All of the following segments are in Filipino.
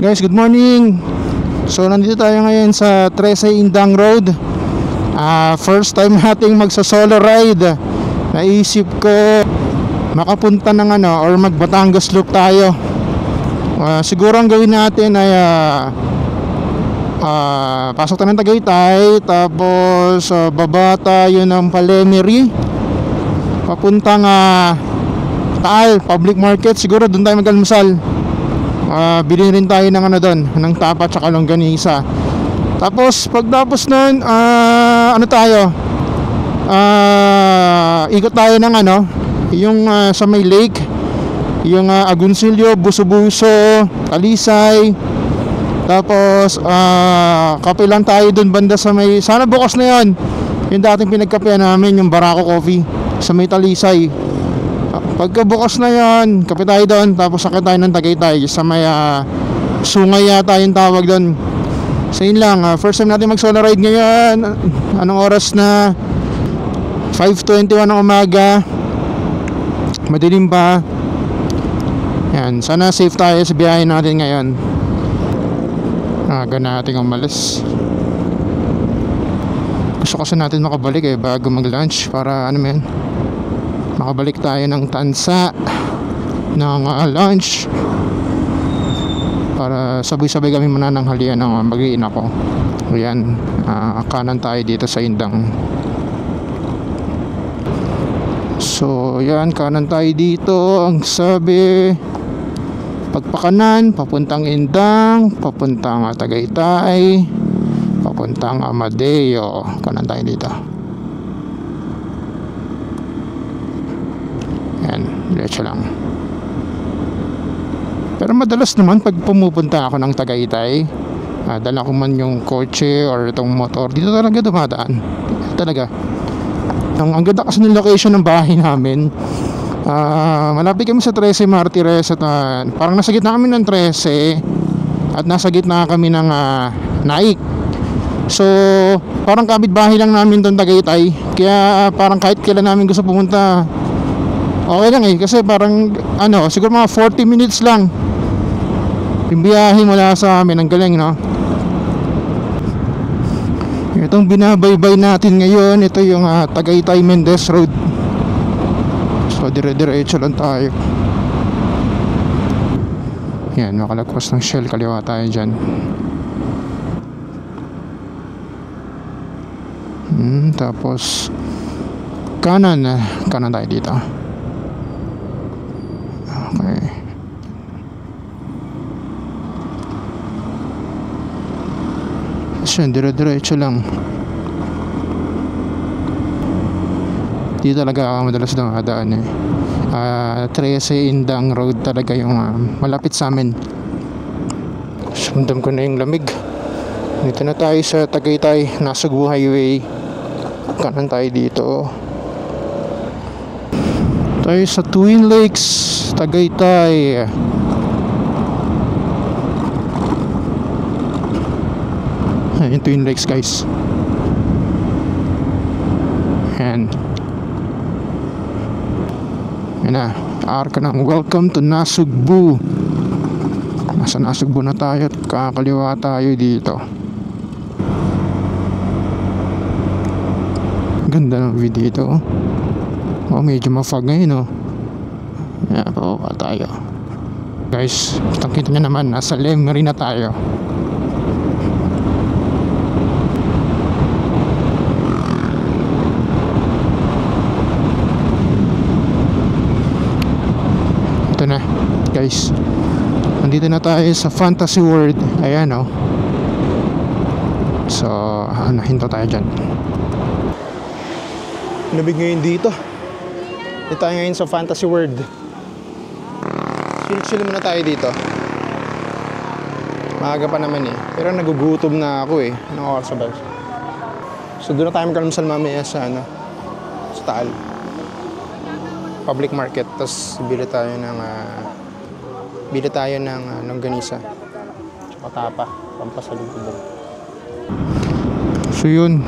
Guys, good morning. So nandito tayo ngayon sa 13 Indang Road. First time nating magsa-solo ride. Naisip ko makapunta ng or mag Batangas loop tayo. Siguro ang gawin natin ay pasok tayo ng Tagaytay, tapos baba tayo ng Palemery papuntang Taal Public Market. Siguro doon tayo mag-almusal. Bilhin rin tayo ng doon, ng tapa at longganisa. Tapos pagtapos nun, ikot tayo ng yung sa may lake, yung Agoncillo, Buso-Buso, Talisay. Tapos kape lang tayo dun banda sa may, sana bukas na yun, yung dating pinagkapean namin, yung Barako Coffee sa may Talisay. Pagka bukas na yun, kape tayo doon, tapos sakit tayo ng Tagaytay sa may Sungay yata yung tawag doon. So yun lang, first time natin mag solo ride ngayon. Anong oras na? 5:21 ng umaga, madilim pa. Yan, sana safe tayo sa biyahe natin ngayon. Aga natin umalis. Gusto kasi natin makabalik bago mag lunch, para makabalik tayo ng Tansa ng lunch, para sabay-sabay kami manananghalian ng mag-iina ko. Ayan, kanan tayo dito sa Indang. So yan, kanan tayo dito. Ang sabi, pagpakanan, papuntang Indang, papuntang Tagaytay, papuntang Amadeo. Kanan tayo dito. Yan, diretso lang. Pero madalas naman pag pumupunta ako ng Tagaytay, dala ko man yung kotse or itong motor, dito talaga dumadaan. Talaga. Ang ganda kasi ng location ng bahay namin. Malapit kami sa 13 Martires at parang nasa gitna kami ng 13 at nasa gitna kami ng Naik. So parang kapitbahay lang namin doon Tagaytay. Kaya parang kahit kailan namin gusto pumunta, okay lang kasi parang siguro mga 40 minutes lang yung biyahe mula sa amin. Ang galing, no? Itong binabaybay natin ngayon, ito yung Tagaytay Mendez Road. So dire-diretso lang tayo. Yan, makalagpas ng Shell, kaliwa tayo dyan. Tapos kanan tayo dito. Okay. So dire-diretso lang. Dito talaga ako madalas dumadaan 13 Indang Road talaga yung malapit sa amin. Sundam ko na yung lamig. Dito na tayo sa Tagaytay, Nasugbu Highway. Kanan tayo dito. Tayo sa Twin Lakes, Tagaytay. Yung Twin Lakes, guys. Yan. Yan na, arka ng welcome to Nasugbu. Nasa Nasugbu na tayo at kakaliwa tayo dito. Ganda ng view dito. Medyo mafag ngayon, Yan, pababa tayo. Guys, kitang-kita nyo naman, nasa Lemery na tayo. Ito na, guys. Nandito na tayo sa Fantasy World. Ayan, So, hinto tayo dyan. Nabig ngayon dito. Dito tayo ngayon sa Fantasy World. Chill muna tayo dito. Maaga pa naman pero nagugutom na ako Anong oras ba? So doon na tayo magkalmasal mamaya sa sa Taal Public Market. Tapos bili tayo ng longganisa tsaka tapa, pampasalubong. So yun,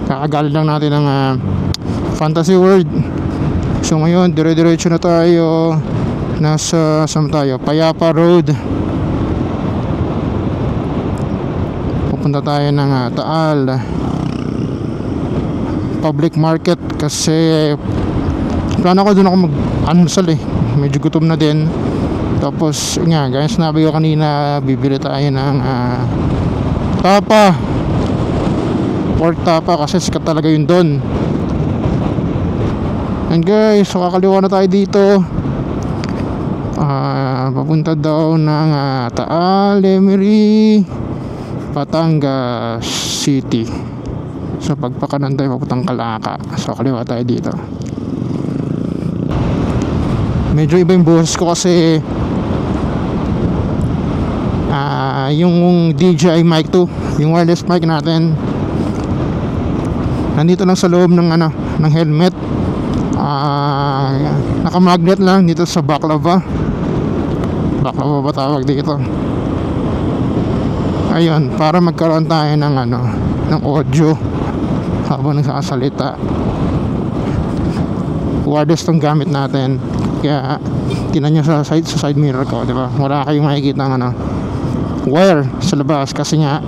kakagal lang natin ng Fantasy World. So ngayon, dire-diretso na tayo. Nasa saan tayo? Payapa Road. punta tayo ng Taal Public Market kasi plano ko doon ako mag-almusal eh. Medyo gutom na din. Tapos nga, guys, sinabi ko kanina bibili tayo ng tapa, pork tapa kasi sikat talaga yun doon. And guys, so kakaliwa na tayo dito. Papunta daw ng Taal, Lemery, Batangas City. So pagpakanan tayo papuntang Calaka. So kaliwa tayo dito. Medyo iba yung boses ko kasi yung DJI mic 2, yung wireless mic natin, nandito lang sa loob ng ng helmet. Naka-magnet lang dito sa baklava ba tawag dito. Ayun, para magkaroon tayo ng ng audio habang nagsasalita. Wireless tong gamit natin. Kaya tingnan nyo sa side mirror ko, di ba? Wala kayong makikita ng wire sa labas kasi nga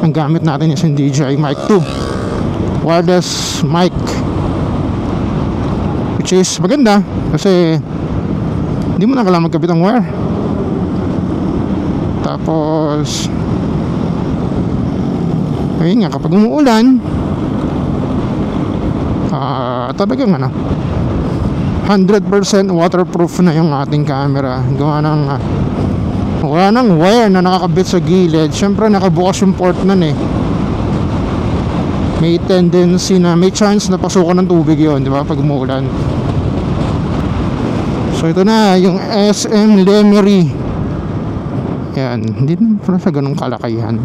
ang gamit natin is yung DJI Mic 2 wireless mic, which is maganda kasi hindi mo na kailangan magkabit ng wire. Tapos ayun nga, kapag umuulan talagang 100% waterproof na yung ating camera. Gawa ng wala nang wire na nakakabit sa gilid. Syempre nakabukas yung port nun eh. May tendency na, may chance na pasukan ng tubig yun, di ba, pag umuulan. So ito na yung SM Lemery. Yan, hindi naman pala sa ganung kalakihan.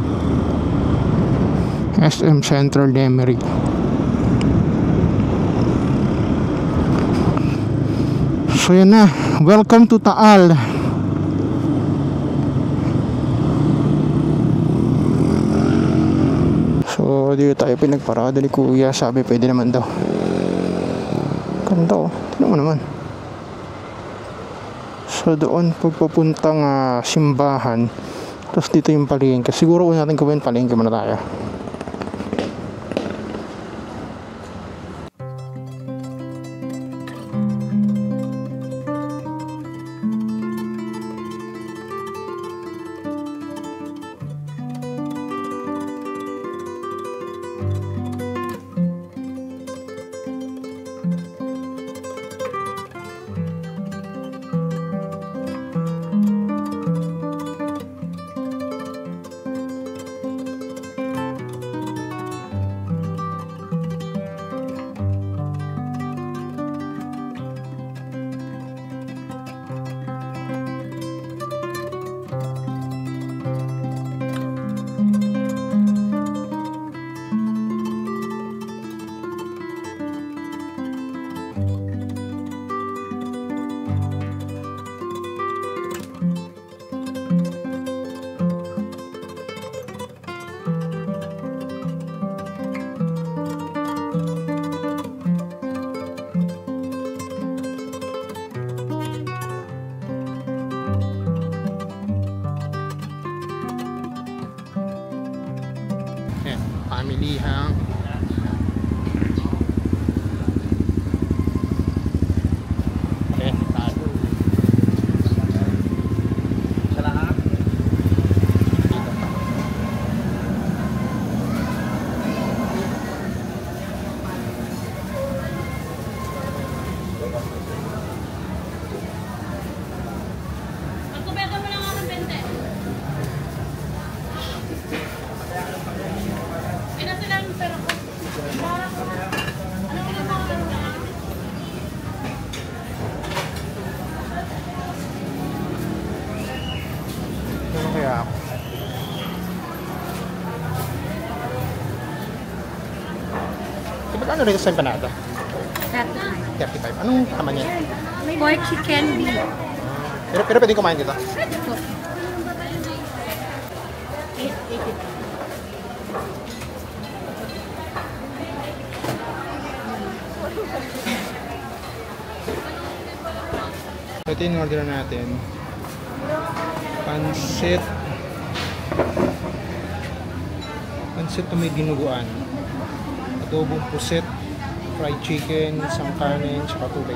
SM Central Lemery. So yan na, welcome to Taal. So dito tayo pinagparada ni kuya. Sabi pwede naman daw. Ganda oh, tignan mo naman. So doon pagpapuntang simbahan. Tapos dito yung palengke. Siguro kung natin gawin palengke muna tayo. Pamilihang tago sa lahat magkubeta mo lang ako ng 20. Pinasilang pero ko. Ano ko na mga ano kaya ako? Ano rin sa empanada? 35. 35. Anong tama niya? Pork chicken beef. Pero pwede kumain dito? Ito yung order natin. Pansit Pansit na may dinuguan. Adobong puset, fried chicken, isang kanin, tsaka tubig.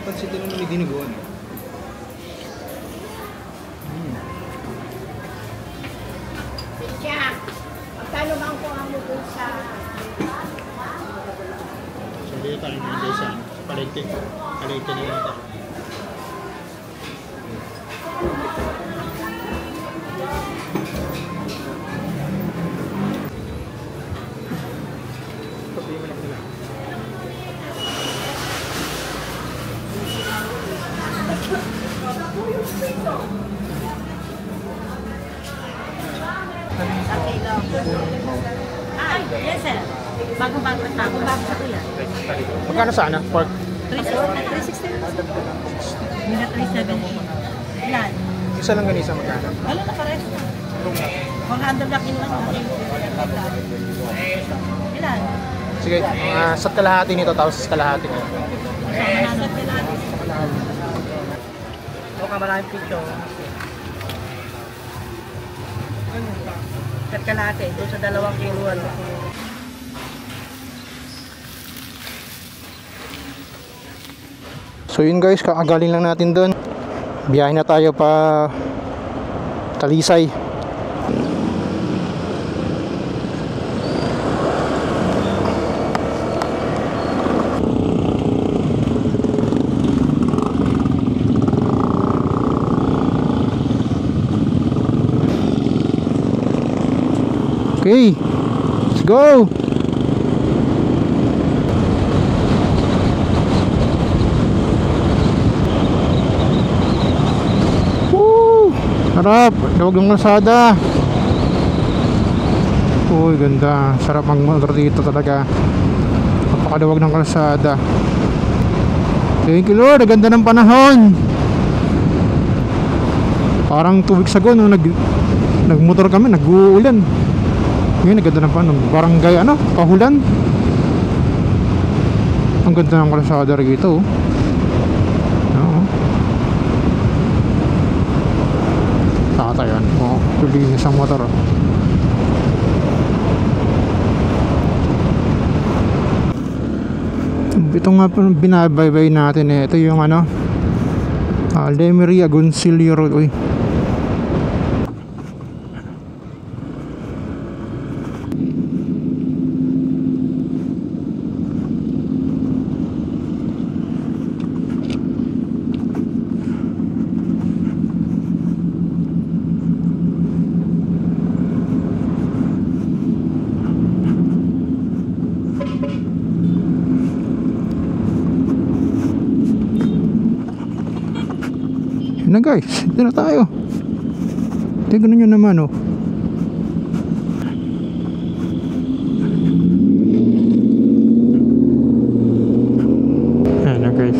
Pansit na may dinuguan. Siya, magkano bang kuha mo dun sa... So dito tayo mga sa palengke. Palengke na yun ito. Ay, yes sir. Bago-bago sa kuya. Magkano sana? Pork? 360. Mga 370. Ilan? Isa lang ganisa magkano? Ano na pares na? 100 na kinuha natin. Ilan? Sige, sa kalahati nito tapos sa kalahati nito. Ito ka maraming picture. Kat kalate, doon sa 2 kiluan. So yun guys, kakagaling lang natin doon. Biyahe na tayo pa Talisay. Okay, let's go! Woo! Sarap! Dawag ng kalsada! Uy, ganda! Sarap ang motor dito talaga. Napakadawag ng kalsada. Thank you Lord! Ang ganda ng panahon! Parang 2 weeks ago nung nagmotor kami, nag-uulan. Ngayon, ang ganda ng paano, barangay ano, Pahulan. Ang ganda ng kalsada rito. Oo. Tatayan. Oo, tulinis ang motor. Ito nga po binabaybay natin eh. Ito yung ano, Lemery Agoncillo Road. Uy. Na guys, dito na tayo. Tignan nyo naman oh. Ayan na guys.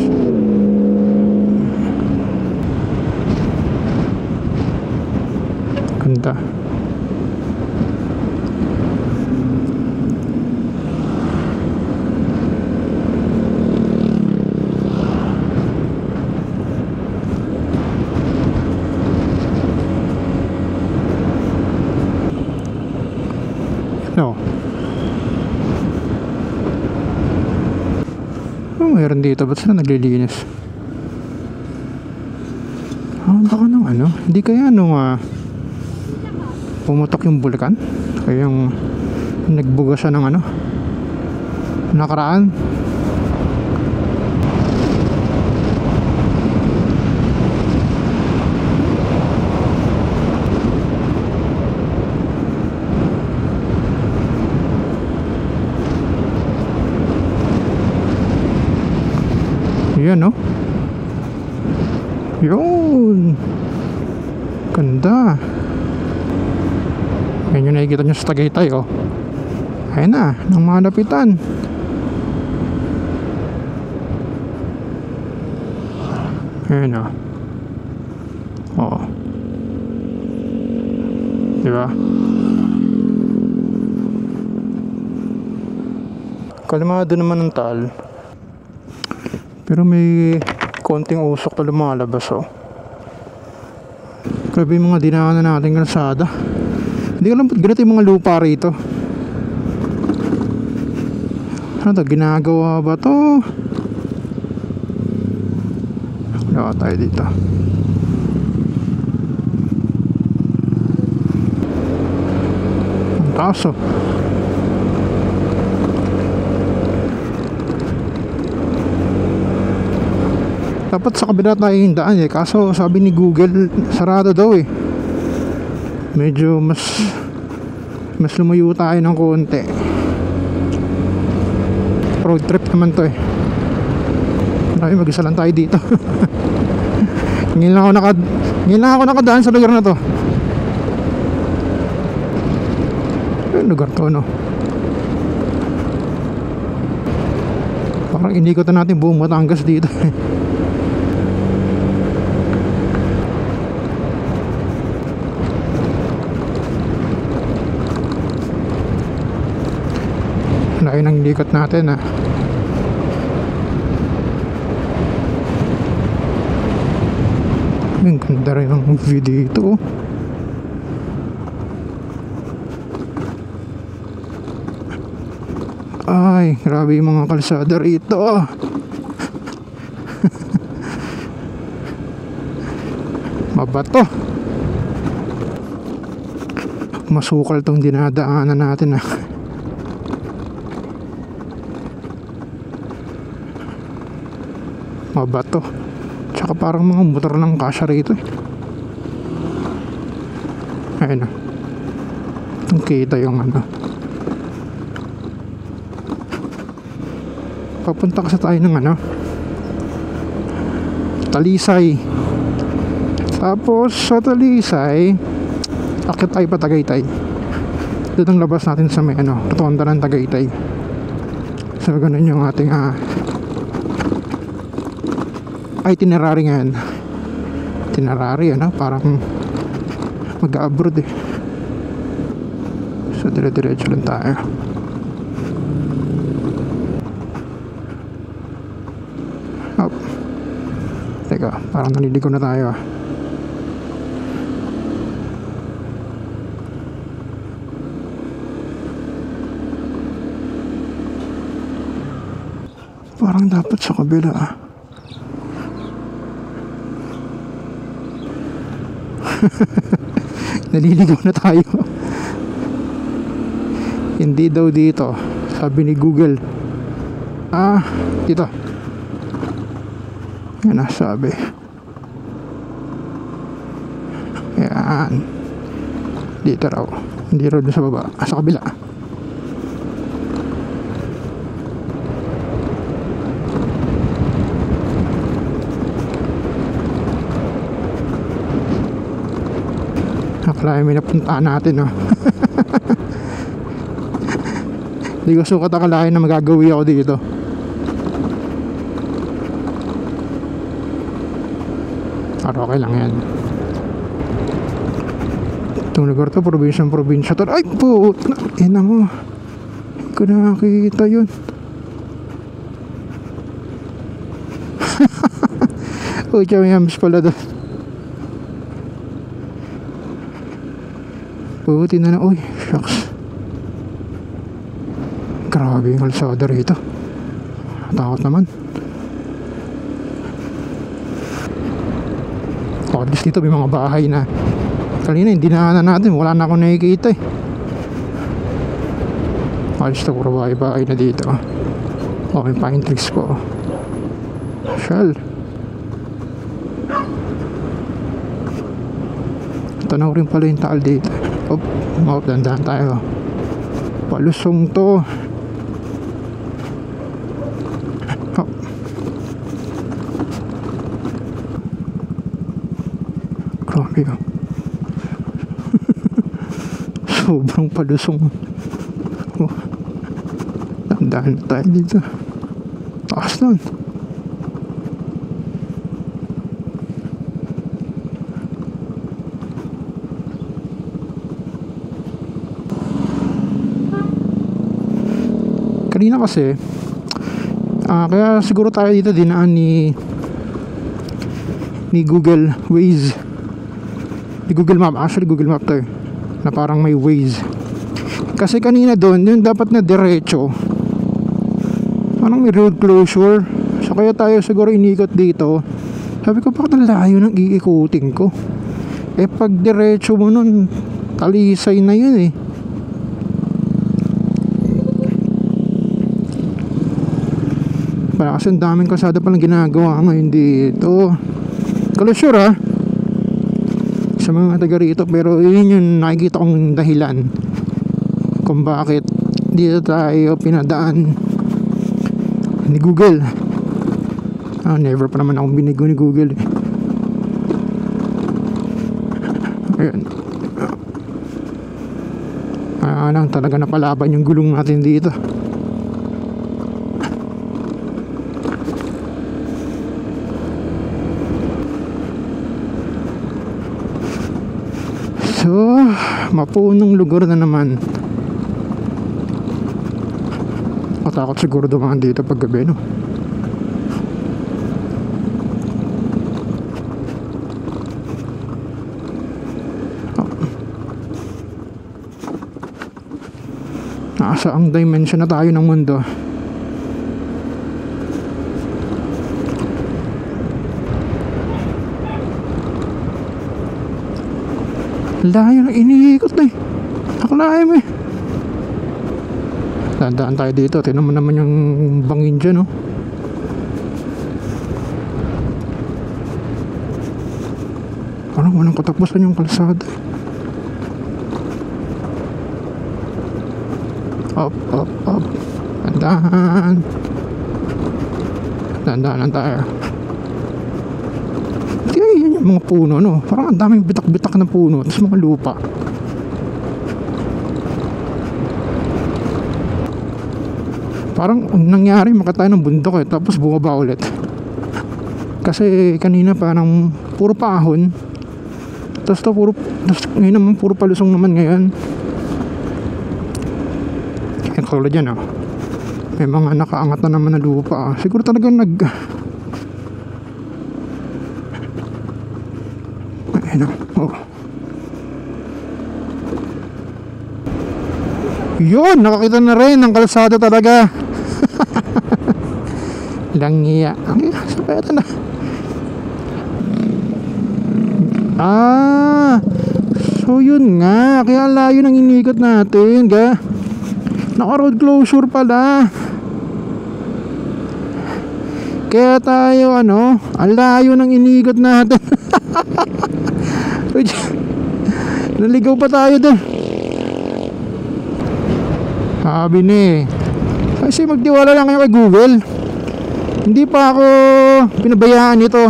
Ganda. No. Oh, mayroon dito. Ba't sila naglilinis? Baka nung ano? Hindi kaya nung pumutok yung bulkan? Kaya yung nagbuga siya ng ano? Nakaraan? Yan no? Yun! Ganda! Yan yung nakikita nyo sa Tagaytay oh. Ayun na, ng mga lapitan. Ayun oh. Oo. Diba? Kalmado naman ng Taal. Pero may konting usok na lumalabas oh. Grabe yung mga dinaanan natin kalsada. Hindi ko alam ba't ganito yung mga lupa rito. Ano to? Ginagawa ba to? Wala tayo dito. Ang taas oh. Dapat sa kabila tayo yung daan eh. Kaso sabi ni Google sarado daw eh. Medyo mas lumayo tayo ng konti. Road trip naman to eh. Marami mag-isa lang tayo dito. Ngayon lang ako nakadaan sa lugar na to. Ano lugar to no? Parang inikotan natin buong Batangas dito. Laki ng likot natin ah. Ang ganda rin ng view dito. Ay, grabe yung mga kalsada rito. Mabato. Masukal tong dinadaanan natin ah. Mabato. Tsaka parang mga motor ng kasya rito eh. Ayun na. Itong kita yung ano. Papunta kasi tayo ng ano, Talisay. Tapos sa Talisay akit tayo pa Tagaytay. Doon ang labas natin sa may ano, rotonda ng Tagaytay. So ganun yung ating itinerary ngayon. Itinerary ano, parang mag-abroad eh. So dire-diretso lang tayo. Oh. Teka, parang naliligo na tayo ah. Parang dapat sa kabila ah. Naliligaw na tayo. Hindi daw dito, sabi ni Google. Dito. Yan na sabi. Yan. Dito raw. Hindi raw doon sa baba. Sa kabila. Akala may napuntaan natin no. Hindi ko sukat akalain na magagawi ako dito. Pero okay lang yan. Itong lugar to, probinsya to. Ay po, ina mo. Hindi ko nakakita yun. Uy, may hams pala doon. Puti na. Uy, shucks. Grabe yung kalsada rito. Takot naman. At least dito may mga bahay na kanina hindi na natin, wala na akong nakikita eh. Alis na puro bahay na dito. May pine trees po. Shell. Tanaw rin pala yung Taal dito. Dandan tayo. Palusong to. Grabe yun. Sobrang palusong. Dandan tayo dito. Taas nun. Kanina kasi kaya siguro tayo dito dinaan ni Google Waze, ni Google Map. Actually Google Map to na parang may Waze. Kasi kanina doon yung dapat na diretso, parang may road closure. So kaya tayo siguro inikot dito. Sabi ko, bakit ang layo ng iikutin ko? Pag diretso mo nun, Talisay na yun eh. Para kasi ang daming kalsada palang ginagawa ngayon dito. Closure ha sa mga taga rito, pero yun yung nakikita kong dahilan kung bakit dito tayo pinadaan ni Google. Never pa naman akong binigo ni Google eh. Ayan. Lang talaga napalaban yung gulong natin dito. So, mapunong lugar na naman. Matakot siguro dumaan dito pag gabi, no? Nasa ang dimension na tayo ng mundo. Layo na iniikot na eh. Nakalayo mo eh. Dandaan tayo dito. Tignan mo naman yung bangin dyan, no? Parang walang katapusan yung kalsada. Up, up, up. Dandaan. Dandaan tayo. Yan yung mga puno, no? Parang ang daming bitak-bitak na puno, tapos mga lupa. Parang nangyari, makatayo ng bundok eh, tapos bumaba ulit. Kasi kanina parang puro paahon, tapos ngayon naman puro palusong naman ngayon. Kaya tulad yan, oh. May mga nakaangat na naman na lupa, ah. Siguro talagang oh. Yun, nakakita na rin ng kalsada talaga. Langya. Sapeta na. So yun nga, kaya layo ng inikot natin, naka road closure pala. Kaya tayo ang layo ng inikot natin. Naligaw pa tayo doon. Sabi ni kasi magtiwala lang kayo kay Google. Hindi pa ako pinabayaan ito.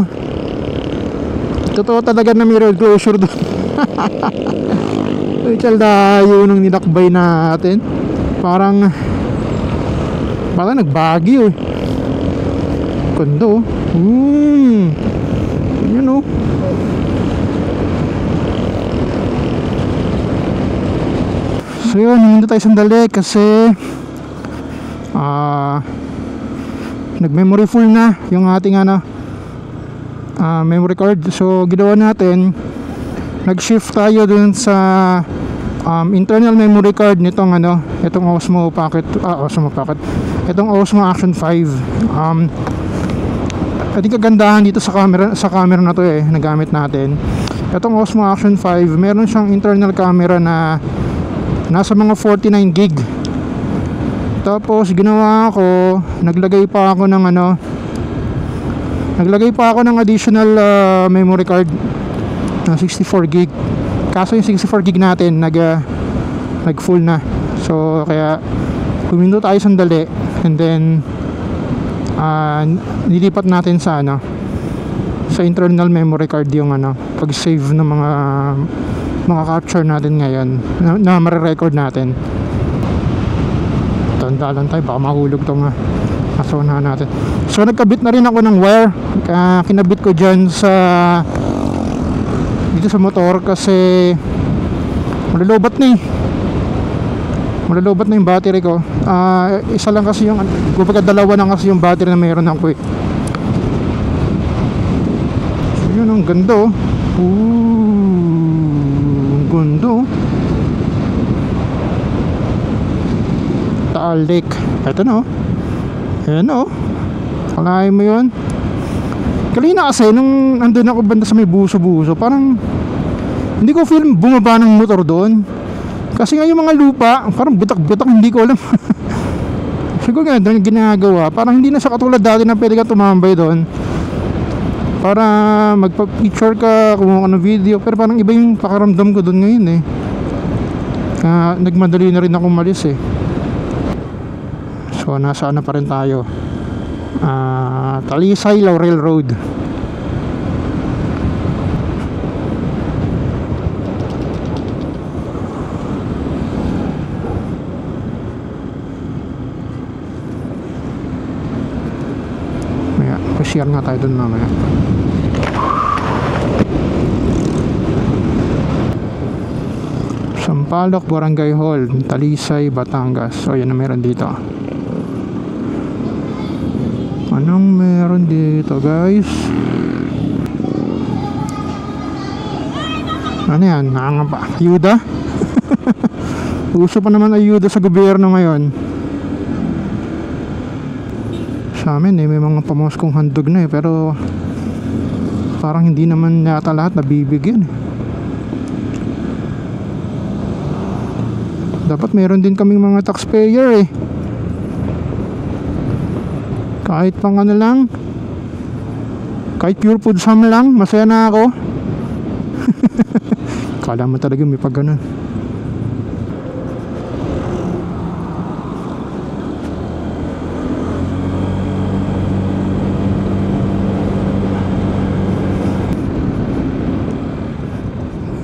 Totoo talaga na may road closure doon. Layo nung nilakbay natin. Parang nagbagyo eh. Kondo. Yun o. So yun, hindi tayo sandali kasi nag-memory full na yung ating memory card. So ginawa natin, nag-shift tayo dun sa internal memory card nitong itong Osmo Pocket, itong Osmo Action 5. Ating kagandahan dito sa camera na to nagamit natin. Itong Osmo Action 5, meron siyang internal camera na nasa mga 49 gig. Tapos ginawa ko, naglagay pa ako ng additional memory card na 64 gig. Kaso yung 64 gig natin nag full na. So kaya huminto tayo sandali and then nilipat natin sa sa internal memory card yung pag-save ng mga capture natin ngayon na mare-record natin. Tanda lang tayo, baka mahulog tong asona natin. So nagkabit na rin ako ng wire. Kinabit ko dyan dito sa motor kasi malalobat na malalobat na yung battery ko. Isa lang kasi yung, kumbaga dalawa na kasi yung battery na mayroon ako eh. So yun, ang ganda oh. Ang ganda oh. Taal Lake. Ito na oh. Ayan oh. Kalahin mo yun. Kanina kasi nung andun ako banda sa may buso-buso, parang hindi ko feel bumaba ng motor doon. Kasi nga yung mga lupa, parang butak-butak, hindi ko alam. Siguro nga doon ginagawa, parang hindi na siya katulad dati na pwede ka tumambay doon para magpa-picture ka, kumuha ka ng video. Pero parang iba yung pakaramdam ko doon ngayon eh. Nagmadali na rin ako umalis eh. So nasa ano pa rin tayo, Talisay Laurel Road. Maya, share nga tayo dun mamaya. Sampaloc Barangay Hall, Talisay, Batangas. So yan na meron dito. Anong meron dito guys? Ano yan? Nangangapa? Ayuda? Uso pa naman ayuda sa gobyerno ngayon. Sa amin eh, may mga pamaskong handog na eh. Pero parang hindi naman yata lahat nabibigyan eh. Dapat meron din kaming mga taxpayer eh. Kahit pang ano lang, kahit pure food sam lang, masaya na ako. Kala mo talaga may pag ganun.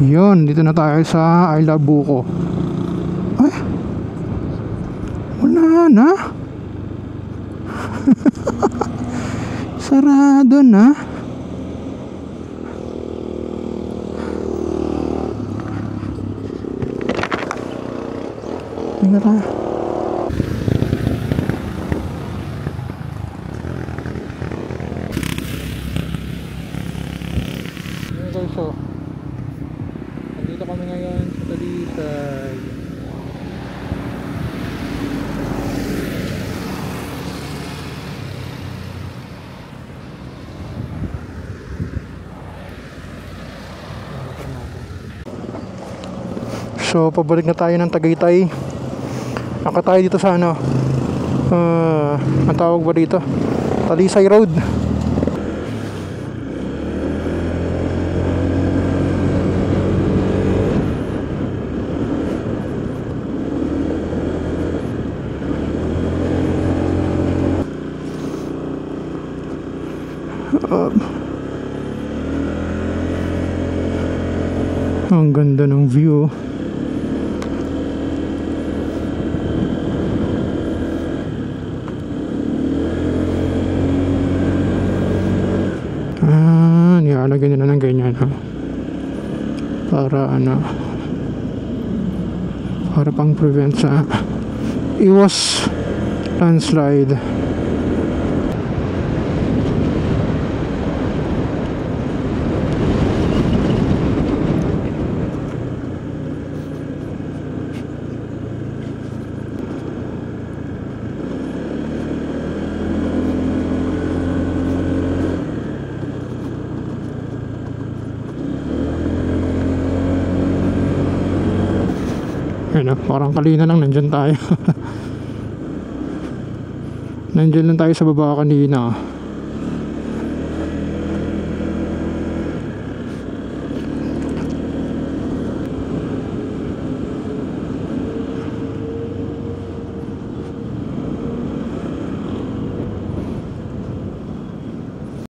Yun, dito na tayo sa I Love Buko. Ay, wala na. Sarado na. Tingnan tayo. So, nandito kami ngayon sa Talisay. So pabalik na tayo ng Tagaytay. Naka tayo dito sa ano, ang tawag ba dito? Talisay Road. Ang ganda ng view. Nilalagyan nila ng ganyan ha? Para ano, para pang prevent sa iwas landslide. Ayun, parang kanina lang nandyan tayo. Nandyan lang tayo sa baba kanina.